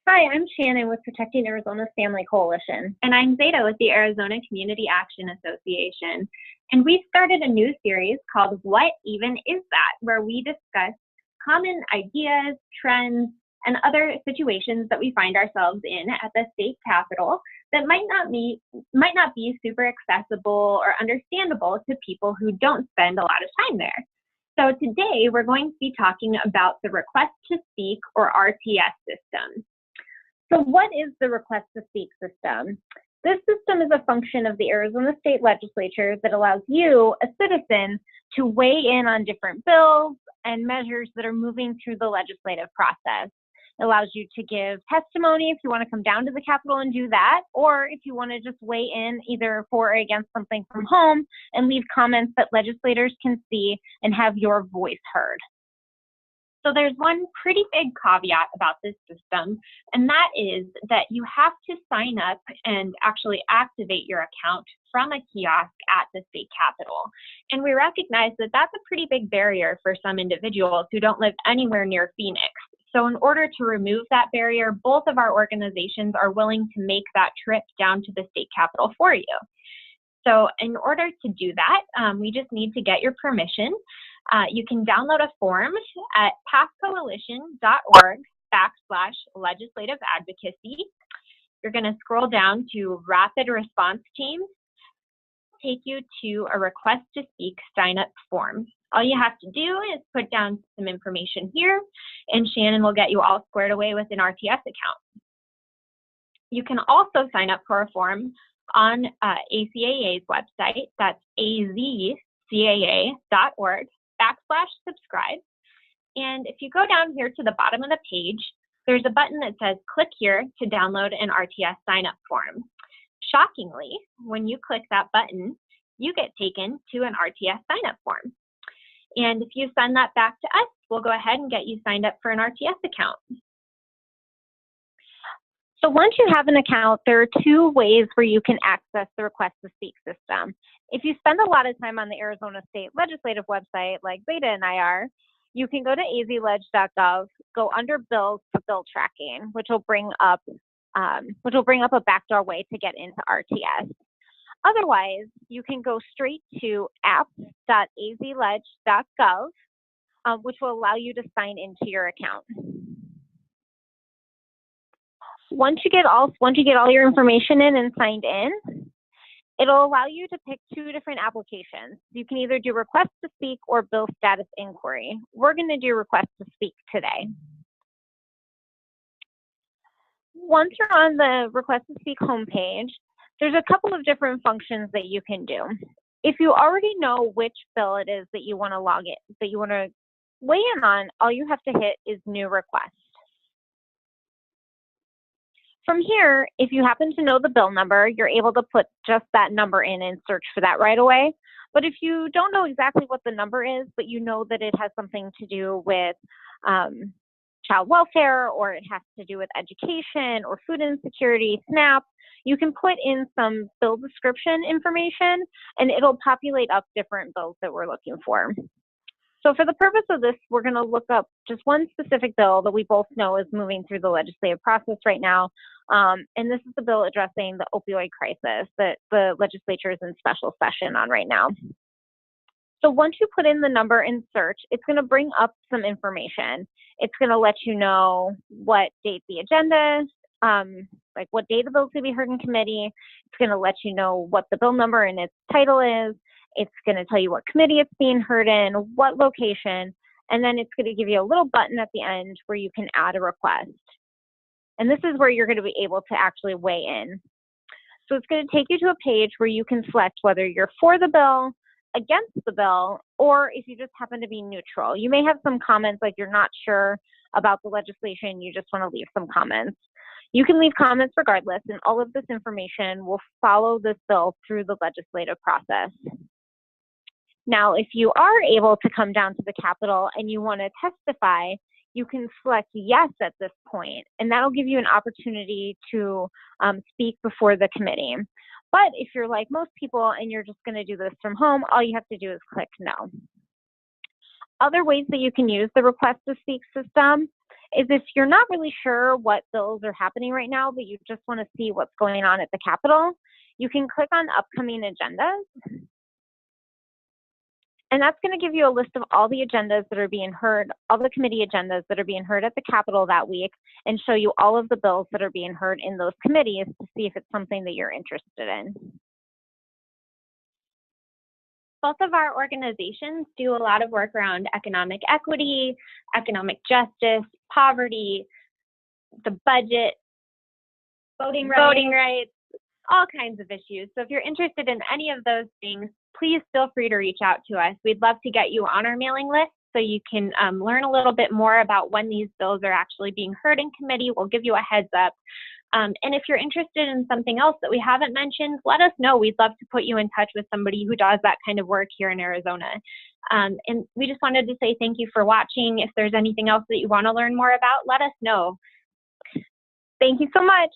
Hi, I'm Shannon with Protecting Arizona's Family Coalition. And I'm Zaida with the Arizona Community Action Association. And we started a new series called What Even Is That?, where we discuss common ideas, trends, and other situations that we find ourselves in at the state capitol that might not be super accessible or understandable to people who don't spend a lot of time there. So today we're going to be talking about the Request to Speak, or RTS system. So what is the Request to Speak system? This system is a function of the Arizona State Legislature that allows you, a citizen, to weigh in on different bills and measures that are moving through the legislative process. It allows you to give testimony if you want to come down to the Capitol and do that, or if you want to just weigh in either for or against something from home and leave comments that legislators can see and have your voice heard. So there's one pretty big caveat about this system, and that is that you have to sign up and actually activate your account from a kiosk at the state capitol. And we recognize that that's a pretty big barrier for some individuals who don't live anywhere near Phoenix. So in order to remove that barrier, both of our organizations are willing to make that trip down to the state capitol for you. So in order to do that, we just need to get your permission. You can download a form at passcoalition.org/legislative advocacy. You're going to scroll down to Rapid Response Teams, take you to a Request to Speak sign-up form. All you have to do is put down some information here, and Shannon will get you all squared away with an RTS account. You can also sign up for a form on ACAA's website. That's azcaa.org/subscribe. And if you go down here to the bottom of the page, there's a button that says click here to download an RTS sign-up form. Shockingly, when you click that button, you get taken to an RTS sign-up form. And if you send that back to us, we'll go ahead and get you signed up for an RTS account. So once you have an account, there are two ways where you can access the Request to Speak system. If you spend a lot of time on the Arizona State Legislative website, like Zaida and I are, you can go to azleg.gov, go under Bills for bill tracking, which will bring up a backdoor way to get into RTS. Otherwise, you can go straight to apps.azleg.gov, which will allow you to sign into your account. Once you get all your information in and signed in, it'll allow you to pick two different applications. You can either do Request to Speak or Bill Status Inquiry. We're going to do Request to Speak today. Once you're on the Request to Speak homepage, there's a couple of different functions that you can do. If you already know which bill it is that you want to weigh in on, all you have to hit is New Request. From here, if you happen to know the bill number, you're able to put just that number in and search for that right away. But if you don't know exactly what the number is, but you know that it has something to do with child welfare, or it has to do with education or food insecurity, SNAP, you can put in some bill description information and it'll populate up different bills that we're looking for. So for the purpose of this, we're going to look up just one specific bill that we both know is moving through the legislative process right now. And this is the bill addressing the opioid crisis that the legislature is in special session on right now. So once you put in the number in search, it's going to bring up some information. It's going to let you know what date the agenda is, like what day the bill is going to be heard in committee. It's going to let you know what the bill number and its title is. It's going to tell you what committee it's being heard in, what location, and then it's going to give you a little button at the end where you can add a request. And this is where you're going to be able to actually weigh in. So it's going to take you to a page where you can select whether you're for the bill, against the bill, or if you just happen to be neutral. You may have some comments like you're not sure about the legislation, you just want to leave some comments. You can leave comments regardless, and all of this information will follow this bill through the legislative process. Now, if you are able to come down to the Capitol and you want to testify, you can select yes at this point, and that'll give you an opportunity to speak before the committee. But if you're like most people and you're just going to do this from home, all you have to do is click no. Other ways that you can use the Request to Speak system is if you're not really sure what bills are happening right now, but you just want to see what's going on at the Capitol, you can click on upcoming agendas. And that's going to give you a list of all the agendas that are being heard, all the committee agendas that are being heard at the Capitol that week, and show you all of the bills that are being heard in those committees to see if it's something that you're interested in. Both of our organizations do a lot of work around economic equity, economic justice, poverty, the budget, voting rights, all kinds of issues. So if you're interested in any of those things, please feel free to reach out to us. We'd love to get you on our mailing list so you can learn a little bit more about when these bills are actually being heard in committee. We'll give you a heads up. And if you're interested in something else that we haven't mentioned, let us know. We'd love to put you in touch with somebody who does that kind of work here in Arizona. And we just wanted to say thank you for watching. If there's anything else that you want to learn more about, let us know. Thank you so much.